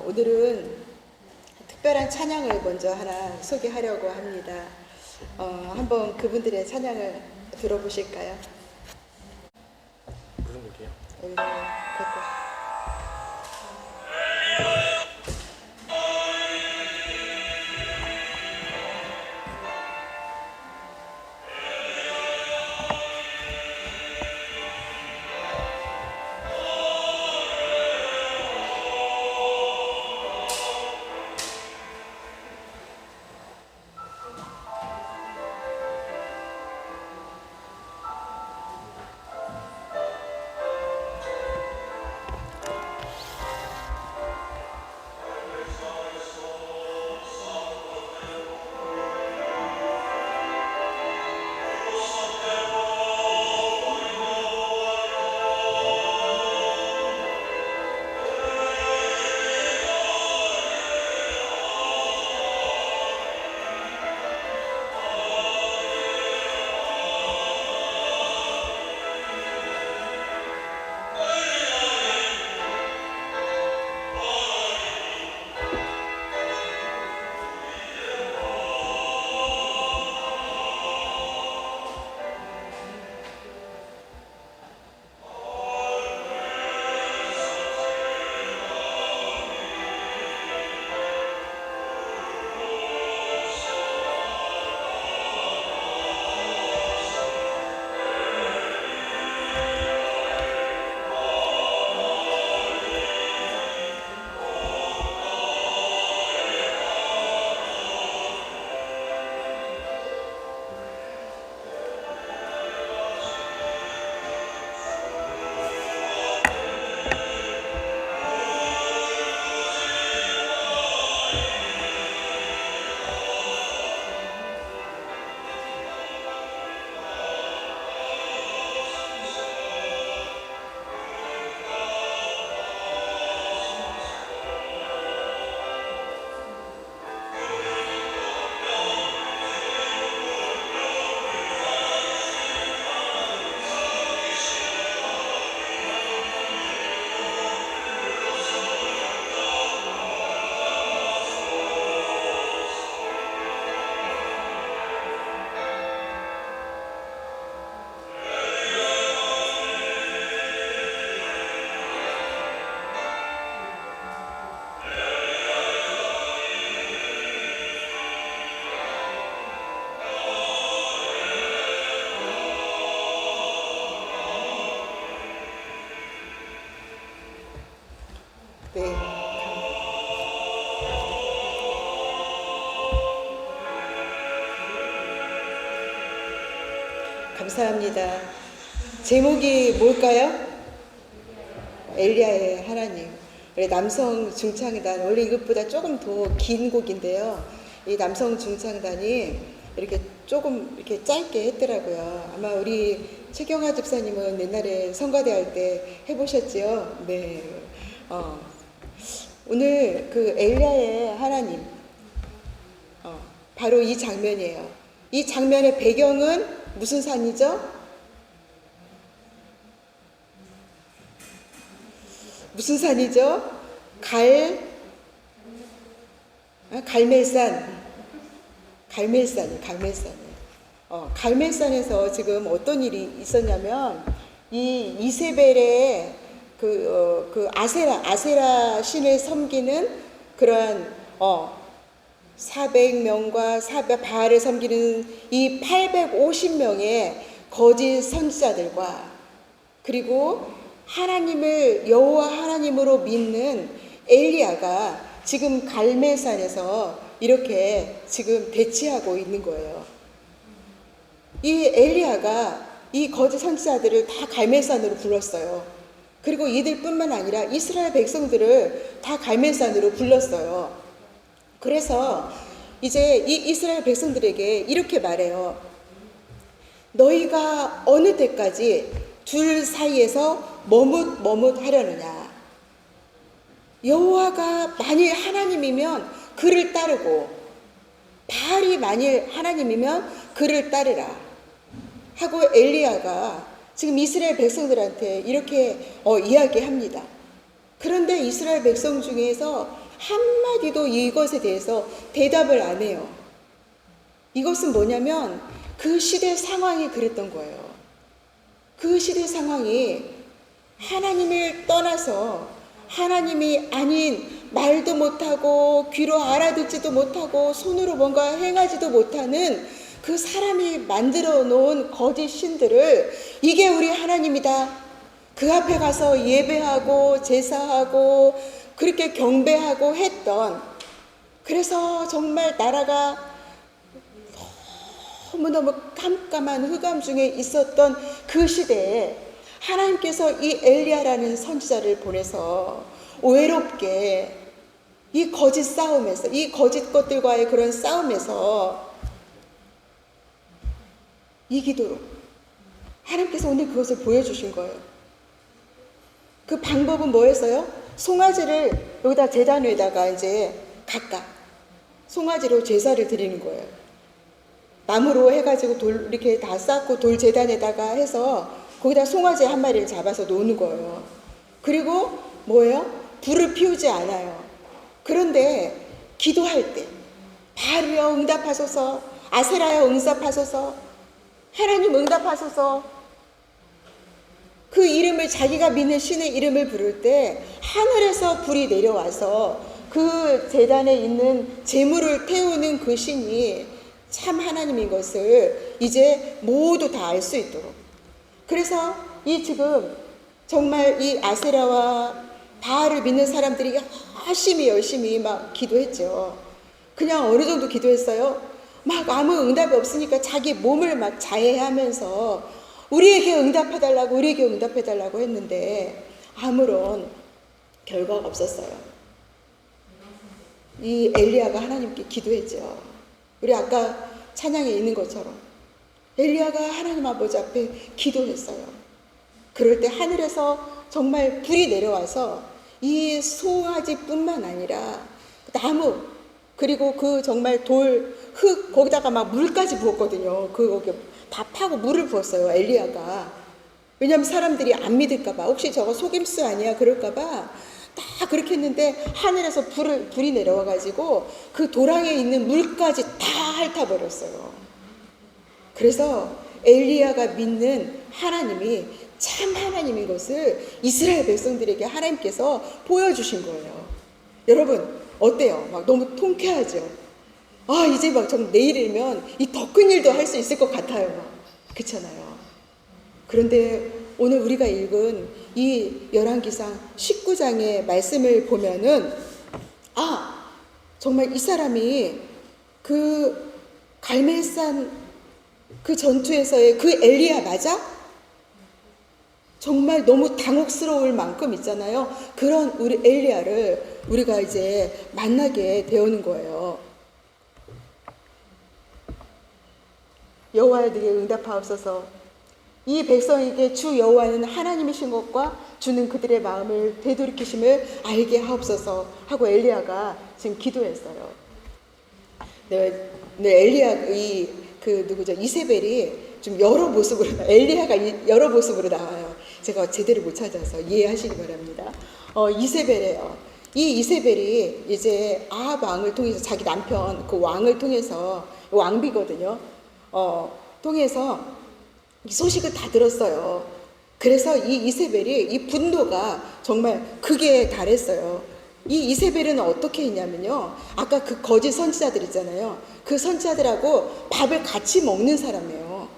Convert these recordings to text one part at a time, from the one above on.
오늘은 특별한 찬양을 먼저 하나 소개하려고 합니다. 한번 그분들의 찬양을 들어보실까요? 무슨 곡이에요? 됐고. 네. 감사합니다. 제목이 뭘까요? 엘리야의 하나님. 남성 중창단, 원래 이것보다 조금 더 긴 곡인데요. 이 남성 중창단이 이렇게 조금 이렇게 짧게 했더라고요. 아마 우리 최경화 집사님은 옛날에 성가대 할 때 해보셨지요? 네. 오늘 그 엘리야의 하나님, 바로 이 장면이에요. 이 장면의 배경은 무슨 산이죠? 무슨 산이죠? 갈멜산. 갈멜산에서 지금 어떤 일이 있었냐면, 이 이세벨의 그 아세라 신을 섬기는 그러한 400명과 바알을 섬기는 이 850명의 거짓 선지자들과, 그리고 하나님을 여호와 하나님으로 믿는 엘리야가 지금 갈멜산에서 이렇게 지금 대치하고 있는 거예요. 이 엘리야가 이 거짓 선지자들을 다 갈멜산으로 불렀어요. 그리고 이들뿐만 아니라 이스라엘 백성들을 다 갈멜산으로 불렀어요. 그래서 이제 이 이스라엘 백성들에게 이렇게 말해요. 너희가 어느 때까지 둘 사이에서 머뭇하려느냐. 여호와가 만일 하나님이면 그를 따르고, 바알이 만일 하나님이면 그를 따르라 하고 엘리야가 지금 이스라엘 백성들한테 이렇게 이야기합니다. 그런데 이스라엘 백성 중에서 한마디도 이것에 대해서 대답을 안 해요. 이것은 뭐냐면 그 시대 상황이 그랬던 거예요. 그 시대 상황이 하나님을 떠나서 하나님이 아닌 말도 못하고 귀로 알아듣지도 못하고 손으로 뭔가 행하지도 못하는 그 사람이 만들어 놓은 거짓 신들을 이게 우리 하나님이다. 그 앞에 가서 예배하고 제사하고 그렇게 경배하고 했던, 그래서 정말 나라가 너무너무 깜깜한 흑암 중에 있었던 그 시대에 하나님께서 이 엘리야라는 선지자를 보내서 외롭게 이 거짓 싸움에서, 이 거짓 것들과의 그런 싸움에서 이기도록 하나님께서 오늘 그것을 보여주신 거예요. 그 방법은 뭐였어요? 송아지를 여기다 제단 위에다가 이제 각각 송아지로 제사를 드리는 거예요. 나무로 해가지고 돌 이렇게 다 쌓고 돌 제단에다가 해서 거기다 송아지 한 마리를 잡아서 놓는 거예요. 그리고 뭐예요? 불을 피우지 않아요. 그런데 기도할 때 바알이여 응답하소서, 아세라여 응답하소서, 하나님 응답하소서, 그 이름을, 자기가 믿는 신의 이름을 부를 때 하늘에서 불이 내려와서 그 제단에 있는 제물을 태우는 그 신이 참 하나님인 것을 이제 모두 다 알 수 있도록. 그래서 이 지금 정말 이 아세라와 바알을 믿는 사람들이 열심히 막 기도했죠. 그냥 어느 정도 기도했어요? 막 아무 응답이 없으니까 자기 몸을 막 자해하면서 우리에게 응답해달라고, 우리에게 응답해달라고 했는데 아무런 결과가 없었어요. 이 엘리야가 하나님께 기도했죠. 우리 아까 찬양에 있는 것처럼 엘리야가 하나님 아버지 앞에 기도했어요. 그럴 때 하늘에서 정말 불이 내려와서 이 송아지뿐만 아니라 나무, 그리고 그 정말 돌, 흙, 거기다가 막 물까지 부었거든요. 거기 다 파고 물을 부었어요, 엘리야가. 왜냐하면 사람들이 안 믿을까봐, 혹시 저거 속임수 아니야 그럴까봐 다 그렇게 했는데 하늘에서 불이 내려와가지고 그 도랑에 있는 물까지 다 핥아버렸어요. 그래서 엘리야가 믿는 하나님이 참 하나님인 것을 이스라엘 백성들에게 하나님께서 보여주신 거예요. 여러분 어때요? 막 너무 통쾌하죠? 이제 막 좀 내일이면 이 더 큰 일도 할 수 있을 것 같아요. 그렇잖아요. 그런데 오늘 우리가 읽은 이 열왕기상 19장의 말씀을 보면은 정말 이 사람이 그 갈멜산 그 전투에서의 그 엘리야 맞아? 정말 너무 당혹스러울 만큼 있잖아요. 그런 우리 엘리야를 우리가 이제 만나게 되오는 거예요. 여호와에게 응답하옵소서. 이 백성에게 주 여호와는 하나님이신 것과 주는 그들의 마음을 되돌이키심을 알게 하옵소서 하고 엘리야가 지금 기도했어요. 네, 엘리야 누구죠? 이세벨이 좀 여러 모습으로, 엘리야가 여러 모습으로 나와요. 제가 제대로 못 찾아서 이해하시기 바랍니다. 이세벨이에요. 이 이세벨이 이제 아합 왕을 통해서, 자기 남편 그 왕을 통해서, 왕비거든요. 통해서 이 소식을 다 들었어요. 그래서 이 이세벨이, 이 분노가 정말 극에 달했어요. 이 이세벨은 어떻게 했냐면요, 아까 그 거짓 선지자들 있잖아요. 그 선지자들하고 밥을 같이 먹는 사람이에요.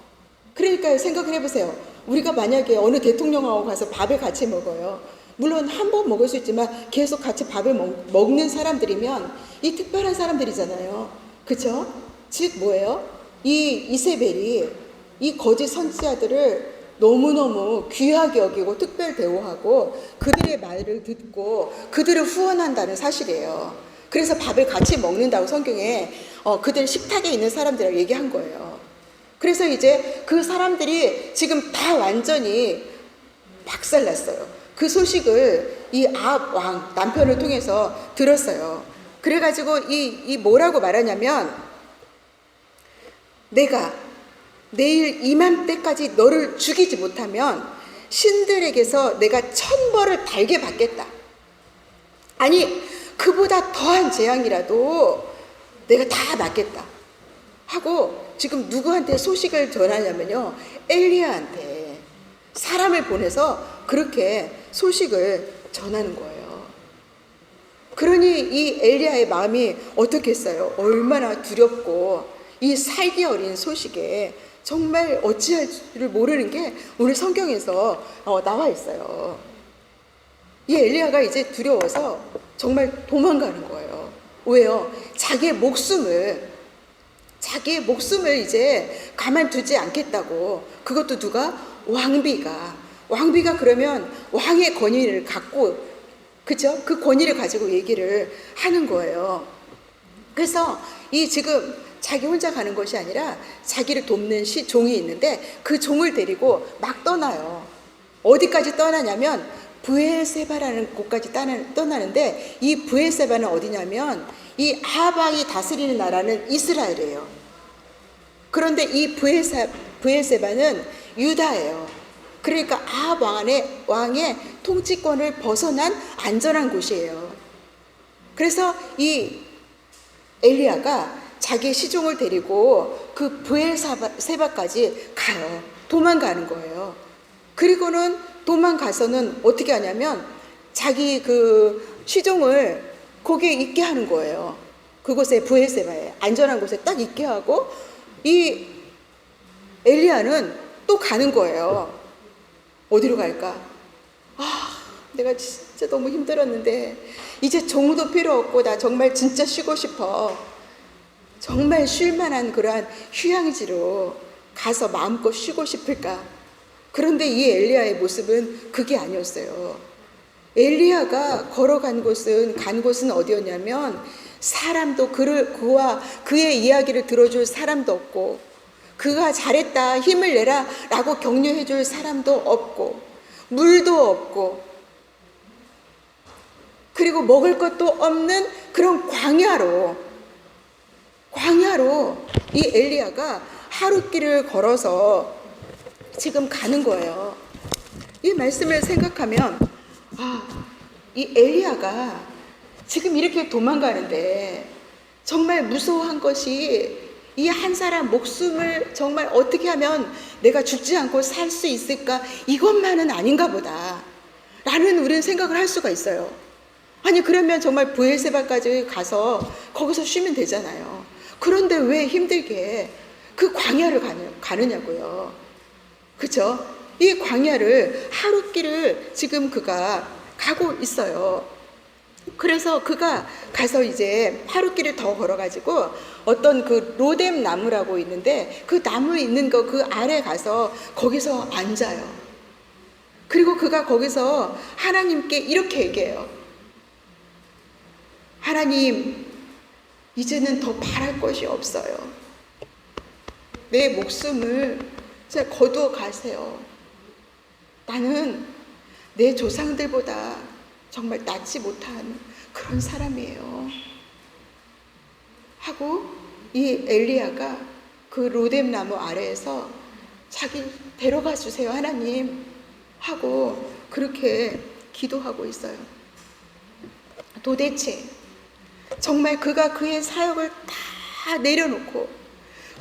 그러니까 생각을 해보세요. 우리가 만약에 어느 대통령하고 가서 밥을 같이 먹어요. 물론 한 번 먹을 수 있지만 계속 같이 밥을 먹는 사람들이면 이 특별한 사람들이잖아요. 그쵸? 즉 뭐예요? 이 이세벨이 이 거짓 선지자들을 너무너무 귀하게 여기고 특별 대우하고 그들의 말을 듣고 그들을 후원한다는 사실이에요. 그래서 밥을 같이 먹는다고 성경에 그들 식탁에 있는 사람들이라고 얘기한 거예요. 그래서 이제 그 사람들이 지금 다 완전히 박살났어요. 그 소식을 이 아합 왕 남편을 통해서 들었어요. 그래가지고 이 뭐라고 말하냐면, 내가 내일 이맘때까지 너를 죽이지 못하면 신들에게서 내가 천벌을 달게 받겠다. 아니 그보다 더한 재앙이라도 내가 다 막겠다 하고 지금 누구한테 소식을 전하냐면요, 엘리야한테 사람을 보내서 그렇게 소식을 전하는 거예요. 그러니 이 엘리야의 마음이 어떻겠어요? 얼마나 두렵고 이 살기 어린 소식에 정말 어찌할 줄을 모르는 게 오늘 성경에서 나와 있어요. 이 엘리야가 이제 두려워서 정말 도망가는 거예요. 왜요? 자기의 목숨을 이제 가만두지 않겠다고. 그것도 누가? 왕비가 그러면 왕의 권위를 갖고, 그죠? 그 권위를 가지고 얘기를 하는 거예요. 그래서 이 지금 자기 혼자 가는 것이 아니라 자기를 돕는 종이 있는데 그 종을 데리고 막 떠나요. 어디까지 떠나냐면 브엘세바라는 곳까지 떠나는데, 이 브엘세바는 어디냐면 이 아합 왕이 다스리는 나라는 이스라엘이에요. 그런데 이 브엘세바는 유다예요. 그러니까 아합 왕의 통치권을 벗어난 안전한 곳이에요. 그래서 이 엘리야가 자기 시종을 데리고 그 브엘세바까지 가요. 도망가는 거예요. 그리고는 도망가서는 어떻게 하냐면 자기 그 시종을 거기에 있게 하는 거예요. 그곳에 브엘세바에 안전한 곳에 딱 있게 하고 이 엘리야는 또 가는 거예요. 어디로 갈까? 내가 진짜 너무 힘들었는데 이제 종도 필요 없고 나 정말 진짜 쉬고 싶어. 정말 쉴만한 그러한 휴양지로 가서 마음껏 쉬고 싶을까? 그런데 이 엘리야의 모습은 그게 아니었어요. 엘리야가 간 곳은 어디였냐면 사람도 그와 그의 이야기를 들어줄 사람도 없고, 그가 잘했다 힘을 내라 라고 격려해 줄 사람도 없고, 물도 없고, 그리고 먹을 것도 없는 그런 광야로 이 엘리야가 하룻길을 걸어서 지금 가는 거예요. 이 말씀을 생각하면 이 엘리야가 지금 이렇게 도망가는데 정말 무서워한 것이 이 한 사람 목숨을 정말 어떻게 하면 내가 죽지 않고 살 수 있을까, 이것만은 아닌가 보다 라는 우리는 생각을 할 수가 있어요. 아니 그러면 정말 브엘세바까지 가서 거기서 쉬면 되잖아요. 그런데 왜 힘들게 그 광야를 가느냐고요. 그렇죠? 이 광야를 하룻길을 지금 그가 가고 있어요. 그래서 그가 가서 이제 하룻길을 더 걸어가지고 어떤 그 로뎀 나무라고 있는데 그 나무 있는 그 아래 가서 거기서 앉아요. 그리고 그가 거기서 하나님께 이렇게 얘기해요. 하나님, 이제는 더 바랄 것이 없어요. 내 목숨을 진짜 거두어 가세요. 나는 내 조상들보다 정말 낫지 못한 그런 사람이에요. 하고 이 엘리야가 그 로뎀 나무 아래에서 자기 데려가 주세요 하나님 하고 그렇게 기도하고 있어요. 도대체 정말 그가 그의 사역을 다 내려놓고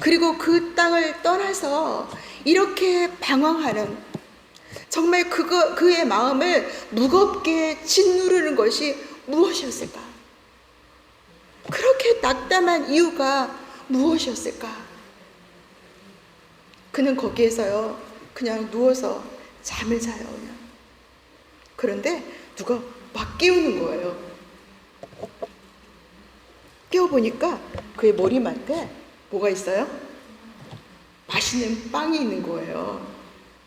그리고 그 땅을 떠나서 이렇게 방황하는, 정말 그의 마음을 무겁게 짓누르는 것이 무엇이었을까? 그렇게 낙담한 이유가 무엇이었을까? 그는 거기에서요 그냥 누워서 잠을 자요. 그냥. 그런데 누가 막 깨우는 거예요. 깨워보니까 그의 머리맡에 뭐가 있어요? 맛있는 빵이 있는 거예요.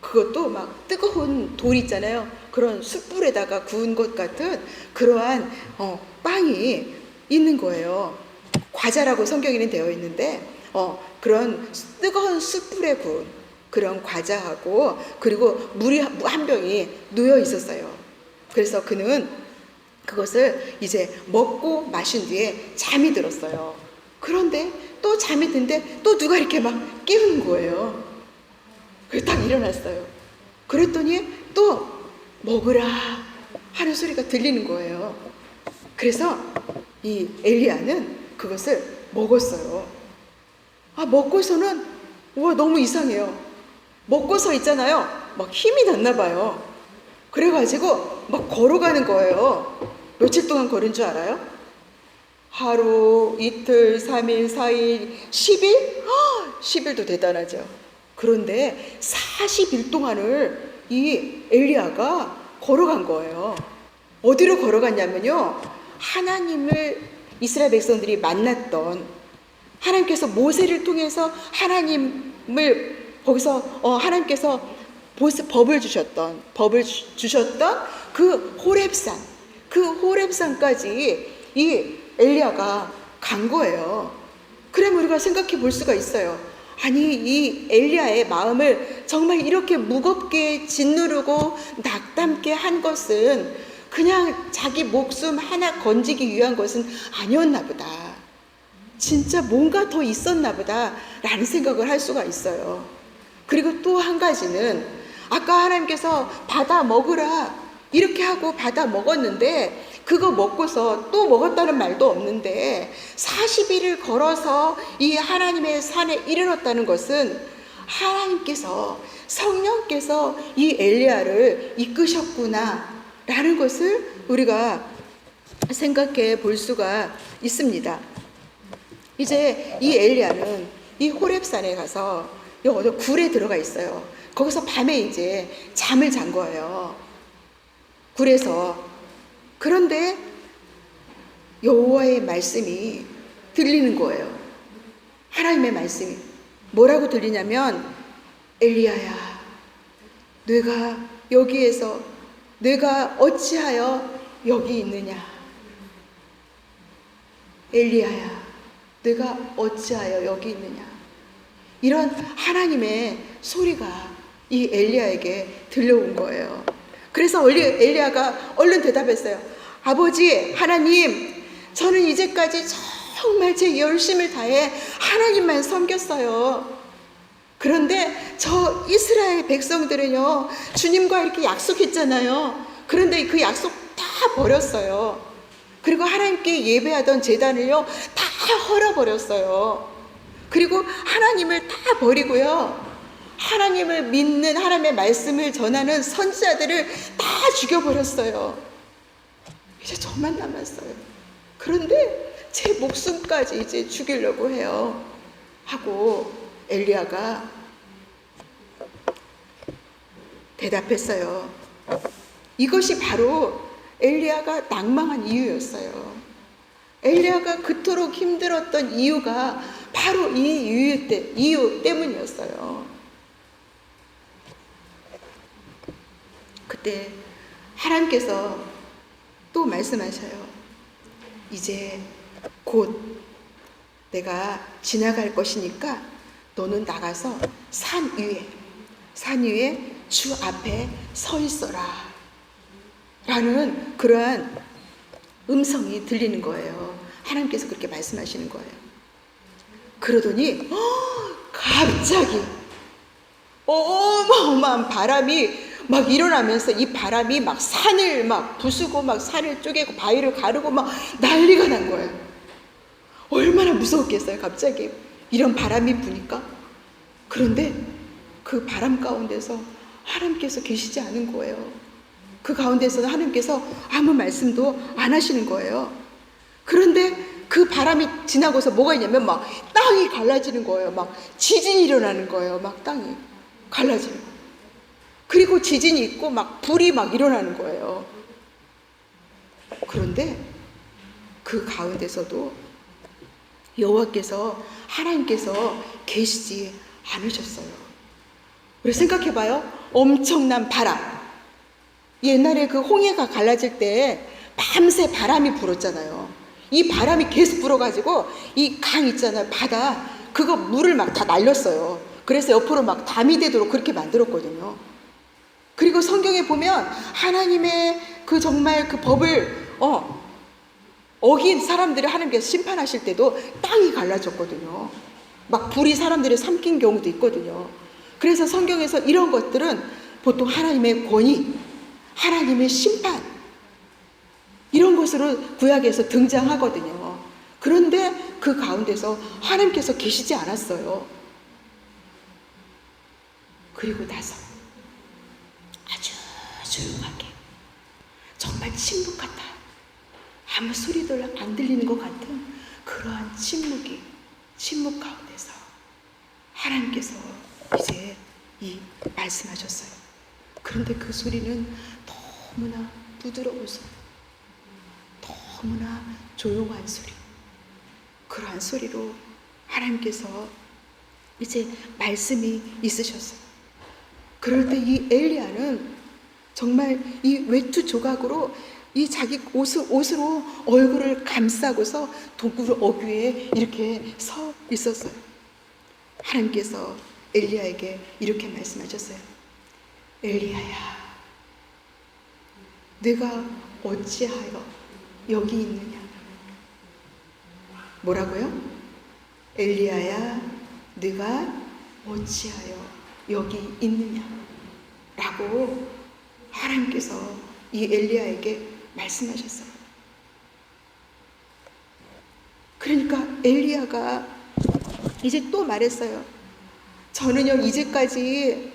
그것도 막 뜨거운 돌 있잖아요. 그런 숯불에다가 구운 것 같은 그러한 빵이 있는 거예요. 과자라고 성경에는 되어 있는데 그런 뜨거운 숯불에 구운 그런 과자하고 그리고 물이 한 병이 놓여 있었어요. 그래서 그는 그것을 이제 먹고 마신 뒤에 잠이 들었어요. 그런데 또 잠이 드는데 또 누가 이렇게 막 깨우는 거예요. 그래서 딱 일어났어요. 그랬더니 또 먹으라 하는 소리가 들리는 거예요. 그래서 이 엘리야는 그것을 먹었어요. 먹고서는 너무 이상해요. 먹고서 있잖아요. 막 힘이 났나 봐요. 그래가지고 막 걸어가는 거예요. 며칠 동안 걸은 줄 알아요? 하루, 이틀, 3일, 4일, 10일? 10일도 대단하죠. 그런데 40일 동안을 이 엘리야가 걸어간 거예요. 어디로 걸어갔냐면요, 하나님을 이스라엘 백성들이 만났던, 하나님께서 모세를 통해서 하나님을 거기서 하나님께서 법을 주셨던 그 호렙산까지 이 엘리야가 간 거예요. 그럼 우리가 생각해 볼 수가 있어요. 아니, 이 엘리야의 마음을 정말 이렇게 무겁게 짓누르고 낙담케 한 것은 그냥 자기 목숨 하나 건지기 위한 것은 아니었나 보다. 진짜 뭔가 더 있었나 보다 라는 생각을 할 수가 있어요. 그리고 또 한 가지는, 아까 하나님께서 받아 먹으라 이렇게 하고 받아 먹었는데, 그거 먹고서 또 먹었다는 말도 없는데 40일을 걸어서 이 하나님의 산에 이르렀다는 것은 하나님께서, 성령께서 이 엘리야를 이끄셨구나 라는 것을 우리가 생각해 볼 수가 있습니다. 이제 이 엘리야는 이 호렙산에 가서 굴에 들어가 있어요. 거기서 밤에 이제 잠을 잔 거예요. 굴에서. 그런데 여호와의 말씀이 들리는 거예요. 하나님의 말씀이 뭐라고 들리냐면, 엘리야야, 내가 여기에서 내가 어찌하여 여기 있느냐. 엘리야야, 내가 어찌하여 여기 있느냐. 이런 하나님의 소리가 이 엘리야에게 들려온 거예요. 그래서 엘리야가 얼른 대답했어요. 아버지 하나님, 저는 이제까지 정말 제 열심을 다해 하나님만 섬겼어요. 그런데 저 이스라엘 백성들은요, 주님과 이렇게 약속했잖아요. 그런데 그 약속 다 버렸어요. 그리고 하나님께 예배하던 제단을요 다 헐어버렸어요. 그리고 하나님을 다 버리고요, 하나님을 믿는, 하나님의 말씀을 전하는 선지자들을 다 죽여버렸어요. 이제 저만 남았어요. 그런데 제 목숨까지 이제 죽이려고 해요 하고 엘리야가 대답했어요. 이것이 바로 엘리야가 낭망한 이유였어요. 엘리야가 그토록 힘들었던 이유가 바로 이 이유 때문이었어요. 그때 하나님께서 또 말씀하셔요. 이제 곧 내가 지나갈 것이니까 너는 나가서 산 위에 주 앞에 서 있어라 라는 그러한 음성이 들리는 거예요. 하나님께서 그렇게 말씀하시는 거예요. 그러더니 갑자기 어마어마한 바람이 막 일어나면서, 이 바람이 막 산을 막 부수고 막 산을 쪼개고 바위를 가르고 막 난리가 난 거예요. 얼마나 무서웠겠어요, 갑자기 이런 바람이 부니까. 그런데 그 바람 가운데서 하나님께서 계시지 않은 거예요. 그 가운데서 하나님께서 아무 말씀도 안 하시는 거예요. 그런데 그 바람이 지나고서 뭐가 있냐면 막 땅이 갈라지는 거예요. 막 지진이 일어나는 거예요. 막 땅이 갈라지는 거예요. 그리고 지진이 있고 막 불이 막 일어나는 거예요. 그런데 그 가운데서도 여호와께서, 하나님께서 계시지 않으셨어요. 우리 생각해봐요. 엄청난 바람. 옛날에 그 홍해가 갈라질 때 밤새 바람이 불었잖아요. 이 바람이 계속 불어가지고 이 강 있잖아요, 바다, 그거 물을 막 다 날렸어요. 그래서 옆으로 막 담이 되도록 그렇게 만들었거든요. 그리고 성경에 보면 하나님의 그 정말 그 법을 어긴 사람들을 하나님께서 심판하실 때도 땅이 갈라졌거든요. 막 불이 사람들을 삼킨 경우도 있거든요. 그래서 성경에서 이런 것들은 보통 하나님의 권위, 하나님의 심판, 이런 곳곳으로 구약에서 등장하거든요. 그런데 그 가운데서 하나님께서 계시지 않았어요. 그리고 나서 아주 조용하게, 정말 침묵 같아, 아무 소리도 안 들리는 것 같은 그러한 침묵 가운데서 하나님께서 이제 말씀하셨어요. 그런데 그 소리는 너무나 부드러운 소리, 너무나 조용한 소리, 그러한 소리로 하나님께서 이제 말씀이 있으셨어요. 그럴 때 이 엘리야는 정말 이 외투 조각으로 이 자기 옷으로 얼굴을 감싸고서 동굴 어귀에 이렇게 서 있었어요. 하나님께서 엘리야에게 이렇게 말씀하셨어요. 엘리야야, 네가 어찌하여 여기 있느냐? 뭐라고요? 엘리야야, 네가 어찌하여 여기 있느냐? 라고 하나님께서 이 엘리야에게 말씀하셨어요. 그러니까 엘리야가 이제 또 말했어요. 저는요, 이제까지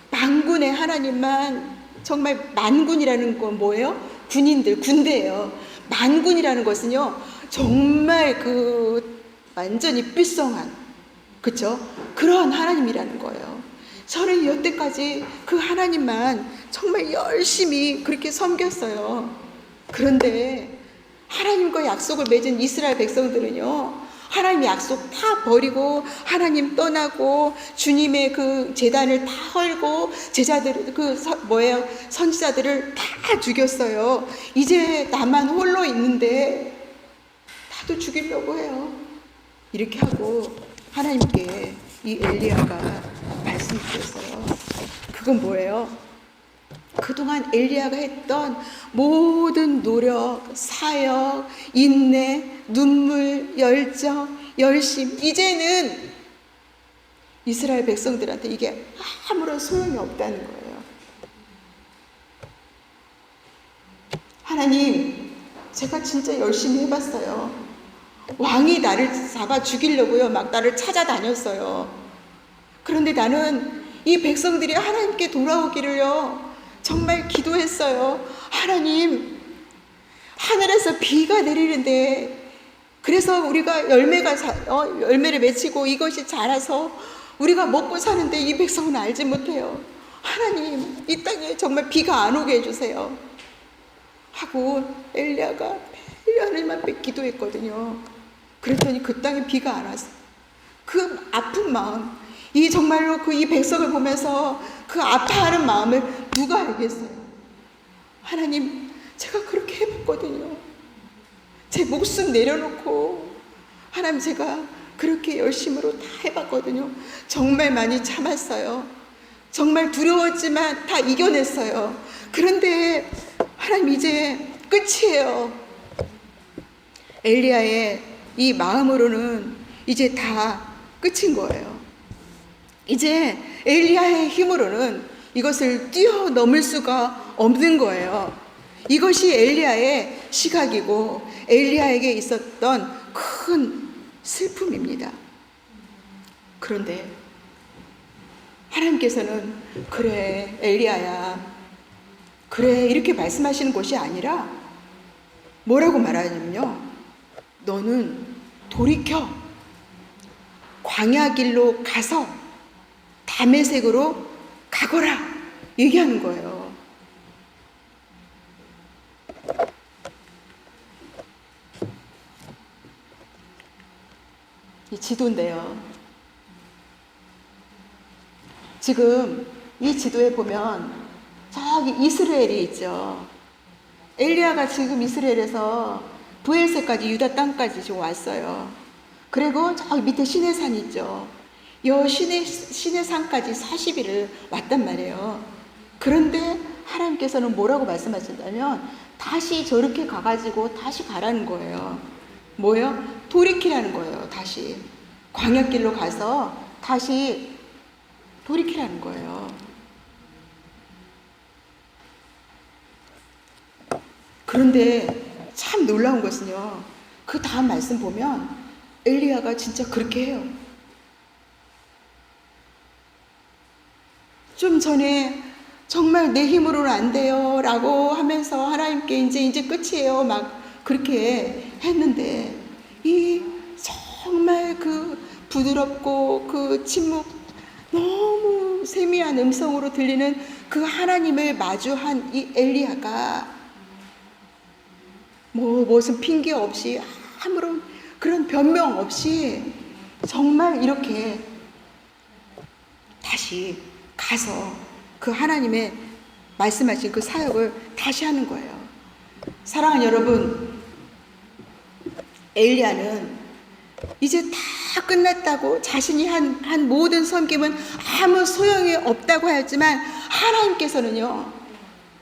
만군의 하나님만, 정말 만군이라는 건 뭐예요? 군대예요. 만군이라는 것은요, 정말 완전히 삐성한, 그쵸? 그러한 하나님이라는 거예요. 저는 여태까지 그 하나님만 정말 열심히 그렇게 섬겼어요. 그런데 하나님과 약속을 맺은 이스라엘 백성들은요, 하나님 약속 다 버리고 하나님 떠나고 주님의 그 제단을 다 헐고 제자들 선지자들을 다 죽였어요. 이제 나만 홀로 있는데 다도 죽이려고 해요. 이렇게 하고 하나님께 이 엘리야가 말씀드렸어요. 그건 뭐예요? 그동안 엘리야가 했던 모든 노력, 사역, 인내, 눈물, 열정, 열심, 이제는 이스라엘 백성들한테 이게 아무런 소용이 없다는 거예요. 하나님, 제가 진짜 열심히 해봤어요. 왕이 나를 잡아 죽이려고요, 막 나를 찾아다녔어요. 그런데 나는 이 백성들이 하나님께 돌아오기를요, 정말 기도했어요. 하나님, 하늘에서 비가 내리는데, 그래서 우리가 열매를 맺히고 이것이 자라서 우리가 먹고 사는데 이 백성은 알지 못해요. 하나님, 이 땅에 정말 비가 안 오게 해주세요. 하고 엘리야가 매일 하나님 앞에 기도했거든요. 그랬더니 그 땅에 비가 안 왔어요. 그 아픈 마음, 이 정말로 이 백성을 보면서 그 아파하는 마음을 누가 알겠어요? 하나님, 제가 그렇게 해봤거든요. 제 목숨 내려놓고 하나님, 제가 그렇게 열심으로 다 해봤거든요. 정말 많이 참았어요. 정말 두려웠지만 다 이겨냈어요. 그런데 하나님, 이제 끝이에요. 엘리야의 이 마음으로는 이제 다 끝인 거예요. 이제 엘리야의 힘으로는 이것을 뛰어넘을 수가 없는 거예요. 이것이 엘리야의 시각이고 엘리야에게 있었던 큰 슬픔입니다. 그런데 하나님께서는 그래 엘리야야, 그래 이렇게 말씀하시는 것이 아니라 뭐라고 말하냐면요, 너는 돌이켜 광야 길로 가서 다메섹으로 가거라 얘기하는 거예요. 이 지도인데요, 지금 이 지도에 보면 저기 이스라엘이 있죠. 엘리야가 지금 이스라엘에서 브엘셋까지, 유다 땅까지 지금 왔어요. 그리고 저기 밑에 시내산 있죠. 이 시내산까지 40일을 왔단 말이에요. 그런데 하나님께서는 뭐라고 말씀하신다면 다시 저렇게 가가지고 다시 가라는 거예요. 뭐예요? 돌이키라는 거예요. 다시 광야길로 가서 다시 돌이키라는 거예요. 그런데 참 놀라운 것은요, 그 다음 말씀 보면 엘리야가 진짜 그렇게 해요. 좀 전에 정말 내 힘으로는 안 돼요 라고 하면서 하나님께 이제 끝이에요 막 그렇게 했는데, 이 정말 그 부드럽고 그 침묵, 너무 세미한 음성으로 들리는 그 하나님을 마주한 이 엘리야가 무슨 핑계 없이, 아무런 그런 변명 없이 정말 이렇게 다시 가서 그 하나님의 말씀하신 그 사역을 다시 하는 거예요. 사랑하는 여러분, 엘리야는 이제 다 끝났다고, 자신이 한 모든 섬김은 아무 소용이 없다고 하였지만 하나님께서는요,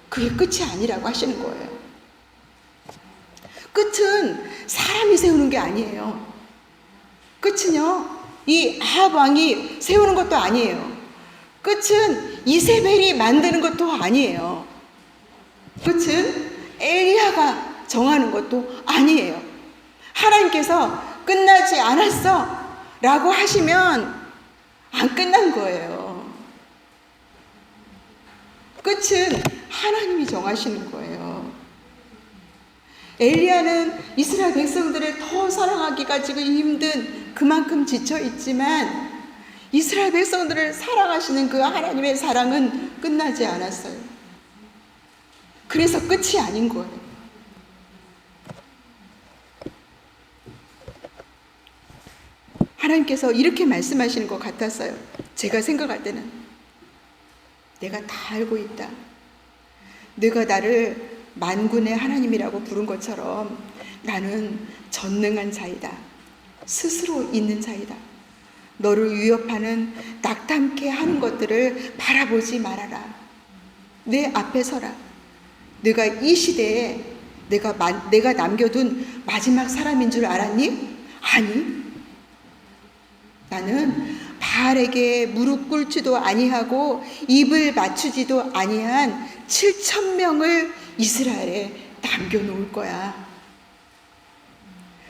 그게 끝이 아니라고 하시는 거예요. 끝은 사람이 세우는 게 아니에요. 끝은요, 이 아합 왕이 세우는 것도 아니에요. 끝은 이세벨이 만드는 것도 아니에요. 끝은 엘리야가 정하는 것도 아니에요. 하나님께서 끝나지 않았어 라고 하시면 안 끝난 거예요. 끝은 하나님이 정하시는 거예요. 엘리야는 이스라엘 백성들을 더 사랑하기가 지금 힘든 그만큼 지쳐 있지만, 이스라엘 백성들을 사랑하시는 그 하나님의 사랑은 끝나지 않았어요. 그래서 끝이 아닌 거예요. 하나님께서 이렇게 말씀하시는 것 같았어요. 제가 생각할 때는, 내가 다 알고 있다. 네가 나를 만군의 하나님이라고 부른 것처럼 나는 전능한 자이다. 스스로 있는 자이다. 너를 위협하는 낙담케 하는 것들을 바라보지 말아라. 내 앞에 서라. 네가 이 시대에 내가 남겨둔 마지막 사람인 줄 알았니? 아니, 나는 바알에게 무릎 꿇지도 아니하고 입을 맞추지도 아니한 7,000명을 이스라엘에 남겨놓을 거야.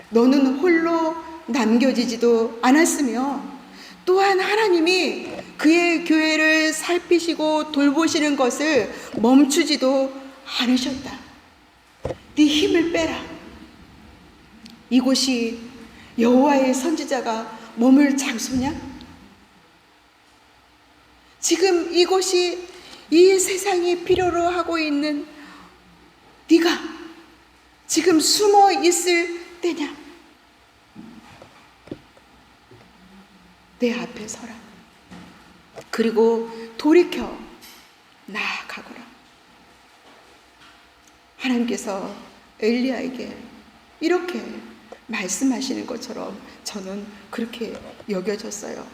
너는 홀로 남겨지지도 않았으며, 또한 하나님이 그의 교회를 살피시고 돌보시는 것을 멈추지도 않으셨다. 네 힘을 빼라. 이곳이 여호와의 선지자가 머물 장소냐? 지금 이곳이 이 세상이 필요로 하고 있는 네가 지금 숨어 있을 때냐? 내 앞에 서라. 그리고 돌이켜 나아가거라. 하나님께서 엘리야에게 이렇게 말씀하시는 것처럼 저는 그렇게 여겨졌어요.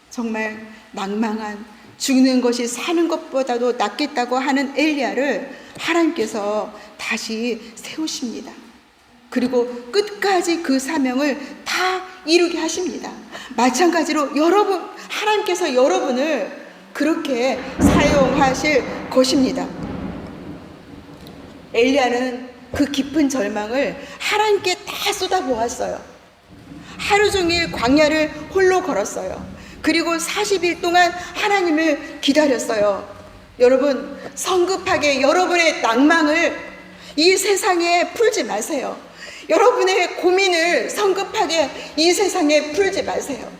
정말 낭망한, 죽는 것이 사는 것보다도 낫겠다고 하는 엘리야를 하나님께서 다시 세우십니다. 그리고 끝까지 그 사명을 다 이루게 하십니다. 마찬가지로 여러분, 하나님께서 여러분을 그렇게 사용하실 것입니다. 엘리야는 그 깊은 절망을 하나님께 다 쏟아보았어요. 하루 종일 광야를 홀로 걸었어요. 그리고 40일 동안 하나님을 기다렸어요. 여러분, 성급하게 여러분의 낭망을 이 세상에 풀지 마세요. 여러분의 고민을 성급하게 이 세상에 풀지 마세요.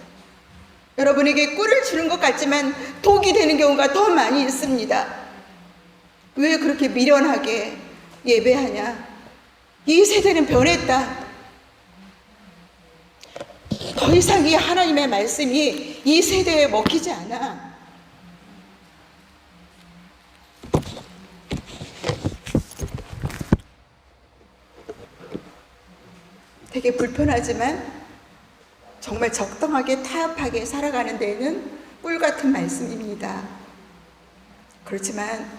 여러분에게 꿀을 주는 것 같지만 독이 되는 경우가 더 많이 있습니다. 왜 그렇게 미련하게 예배하냐? 이 세대는 변했다. 더 이상 이 하나님의 말씀이 이 세대에 먹히지 않아. 되게 불편하지만 정말 적당하게 타협하게 살아가는 데에는 꿀 같은 말씀입니다. 그렇지만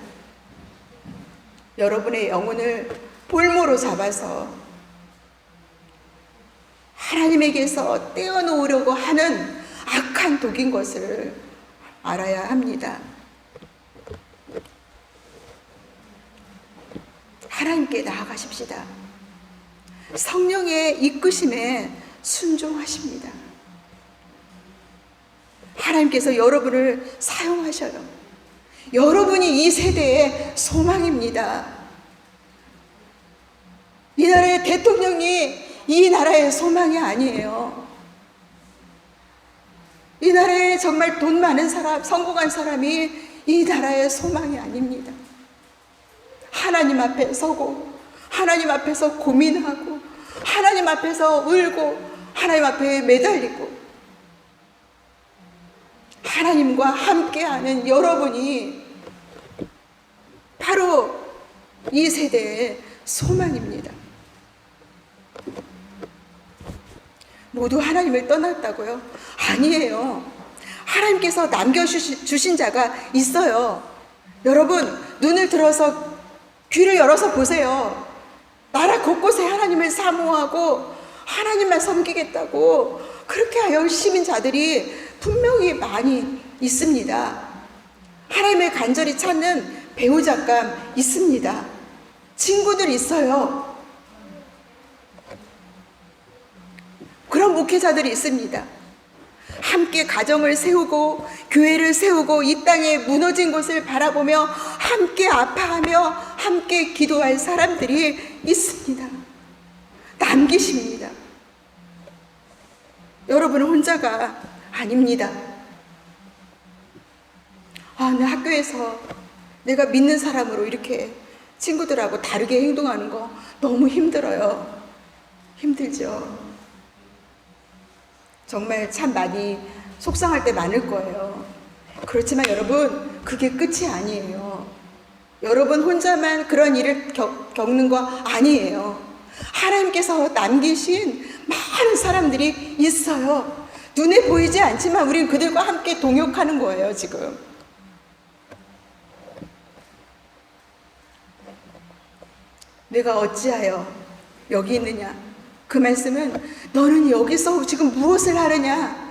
여러분의 영혼을 볼모로 잡아서 하나님에게서 떼어놓으려고 하는 악한 독인 것을 알아야 합니다. 하나님께 나아가십시다. 성령의 이끄심에 순종하십니다. 하나님께서 여러분을 사용하셔요. 여러분이 이 세대의 소망입니다. 이 나라의 대통령이 이 나라의 소망이 아니에요. 이 나라에 정말 돈 많은 사람, 성공한 사람이 이 나라의 소망이 아닙니다. 하나님 앞에 서고, 하나님 앞에서 고민하고, 하나님 앞에서 울고, 하나님 앞에 매달리고, 하나님과 함께하는 여러분이 바로 이 세대의 소망입니다. 모두 하나님을 떠났다고요? 아니에요. 하나님께서 남겨주신 자가 있어요. 여러분, 눈을 들어서 귀를 열어서 보세요. 나라 곳곳에 하나님을 사모하고 하나님만 섬기겠다고 그렇게 열심인 자들이 분명히 많이 있습니다. 하나님을 간절히 찾는 배우자감 있습니다. 친구들 있어요. 그런 목회자들이 있습니다. 함께 가정을 세우고 교회를 세우고 이 땅에 무너진 곳을 바라보며 함께 아파하며 함께 기도할 사람들이 있습니다. 남기십니다. 여러분은 혼자가 아닙니다. 내 학교에서 내가 믿는 사람으로 이렇게 친구들하고 다르게 행동하는 거 너무 힘들어요. 힘들죠. 정말 참 많이 속상할 때 많을 거예요. 그렇지만 여러분, 그게 끝이 아니에요. 여러분 혼자만 그런 일을 겪는 거 아니에요. 하나님께서 남기신 많은 사람들이 있어요. 눈에 보이지 않지만 우리는 그들과 함께 동역하는 거예요, 지금. 내가 어찌하여 여기 있느냐? 그 말씀은 너는 여기서 지금 무엇을 하느냐?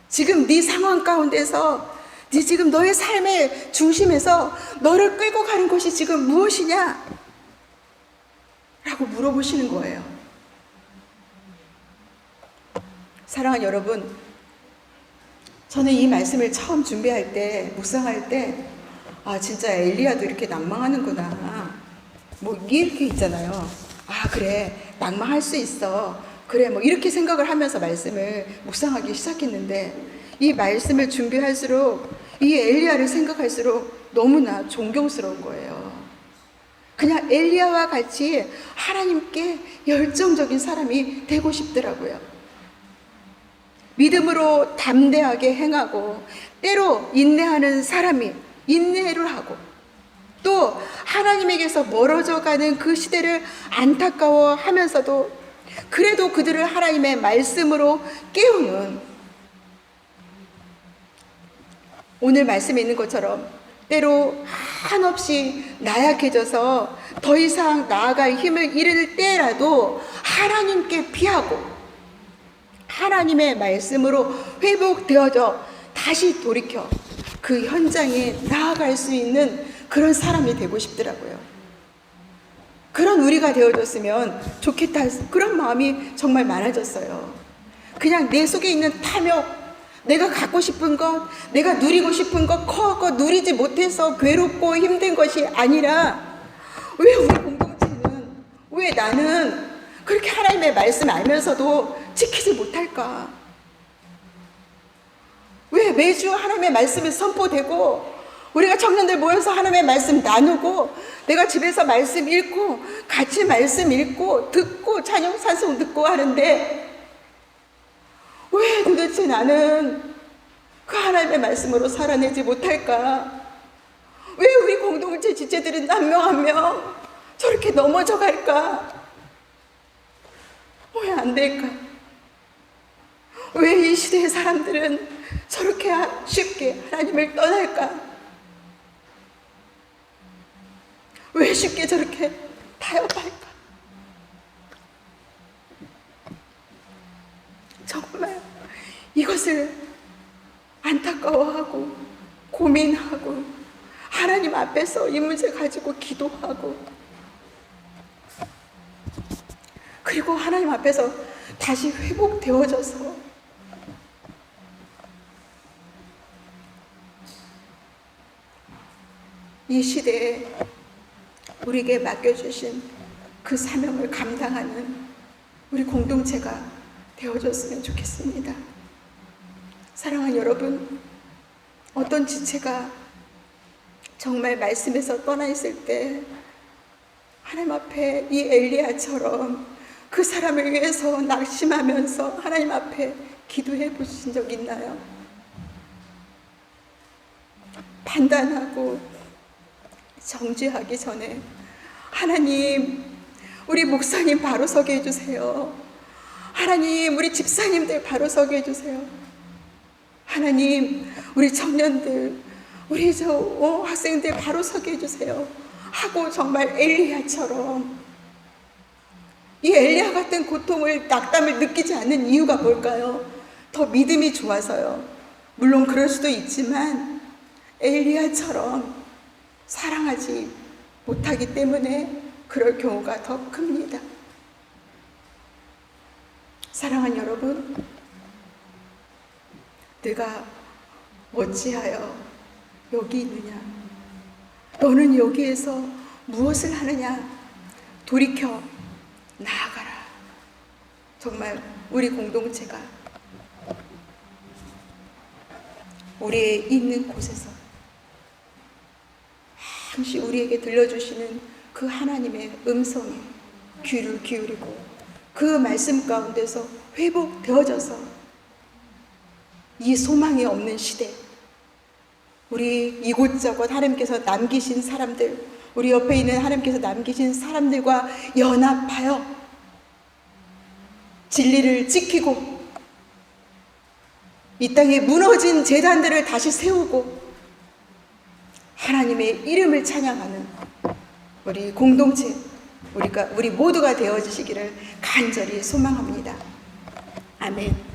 지금 네 상황 가운데서 네 지금 너의 삶의 중심에서 너를 끌고 가는 것이 지금 무엇이냐? 라고 물어보시는 거예요. 사랑하는 여러분, 저는 이 말씀을 처음 준비할 때, 묵상할 때, 진짜 엘리야도 이렇게 낭망하는구나. 뭐 이렇게 있잖아요. 그래, 낭망할 수 있어. 그래, 뭐 이렇게 생각을 하면서 말씀을 묵상하기 시작했는데, 이 말씀을 준비할수록, 이 엘리야를 생각할수록 너무나 존경스러운 거예요. 그냥 엘리야와 같이 하나님께 열정적인 사람이 되고 싶더라고요. 믿음으로 담대하게 행하고 때로 인내하는 사람이 인내를 하고 또 하나님에게서 멀어져 가는 그 시대를 안타까워하면서도 그래도 그들을 하나님의 말씀으로 깨우는, 오늘 말씀에 있는 것처럼 때로 한없이 나약해져서 더 이상 나아갈 힘을 잃을 때라도 하나님께 피하고 하나님의 말씀으로 회복되어져 다시 돌이켜 그 현장에 나아갈 수 있는 그런 사람이 되고 싶더라고요. 그런 우리가 되어줬으면 좋겠다, 그런 마음이 정말 많아졌어요. 그냥 내 속에 있는 탐욕, 내가 갖고 싶은 것, 내가 누리고 싶은 것 커서 누리지 못해서 괴롭고 힘든 것이 아니라, 왜 우리 공동체는, 왜 나는 그렇게 하나님의 말씀 알면서도 지키지 못할까? 왜 매주 하나님의 말씀이 선포되고 우리가 청년들 모여서 하나님의 말씀 나누고 내가 집에서 말씀 읽고 같이 말씀 읽고 듣고 찬양 찬송 듣고 하는데, 왜 도대체 나는 그 하나님의 말씀으로 살아내지 못할까? 왜 우리 공동체 지체들은 한 명 한 명 저렇게 넘어져 갈까? 왜 안 될까? 왜 이 시대의 사람들은 저렇게 쉽게 하나님을 떠날까? 왜 쉽게 저렇게 타협할까? 정말 이것을 안타까워하고 고민하고 하나님 앞에서 이 문제 가지고 기도하고 그리고 하나님 앞에서 다시 회복되어져서 이 시대에 우리에게 맡겨주신 그 사명을 감당하는 우리 공동체가 되어줬으면 좋겠습니다. 사랑하는 여러분, 어떤 지체가 정말 말씀에서 떠나 있을 때 하나님 앞에 이 엘리야처럼 그 사람을 위해서 낙심하면서 하나님 앞에 기도해 보신 적 있나요? 판단하고 정죄하기 전에 하나님, 우리 목사님 바로 서게 해주세요. 하나님, 우리 집사님들 바로 서게 해주세요. 하나님, 우리 청년들, 우리 학생들 바로 서게 해주세요 하고 정말 엘리야처럼, 이 엘리야 같은 고통을, 낙담을 느끼지 않는 이유가 뭘까요? 더 믿음이 좋아서요. 물론 그럴 수도 있지만 엘리야처럼 사랑하지 못하기 때문에 그럴 경우가 더 큽니다. 사랑하는 여러분, 내가 어찌하여 여기 있느냐? 너는 여기에서 무엇을 하느냐? 돌이켜 나아가라. 정말 우리 공동체가 우리 있는 곳에서 잠시 우리에게 들려주시는 그 하나님의 음성에 귀를 기울이고 그 말씀 가운데서 회복되어져서 이 소망이 없는 시대, 우리 이곳저곳 하나님께서 남기신 사람들, 우리 옆에 있는 하나님께서 남기신 사람들과 연합하여 진리를 지키고 이 땅에 무너진 제단들을 다시 세우고 하나님의 이름을 찬양하는 우리 공동체, 우리 모두가 되어주시기를 간절히 소망합니다. 아멘.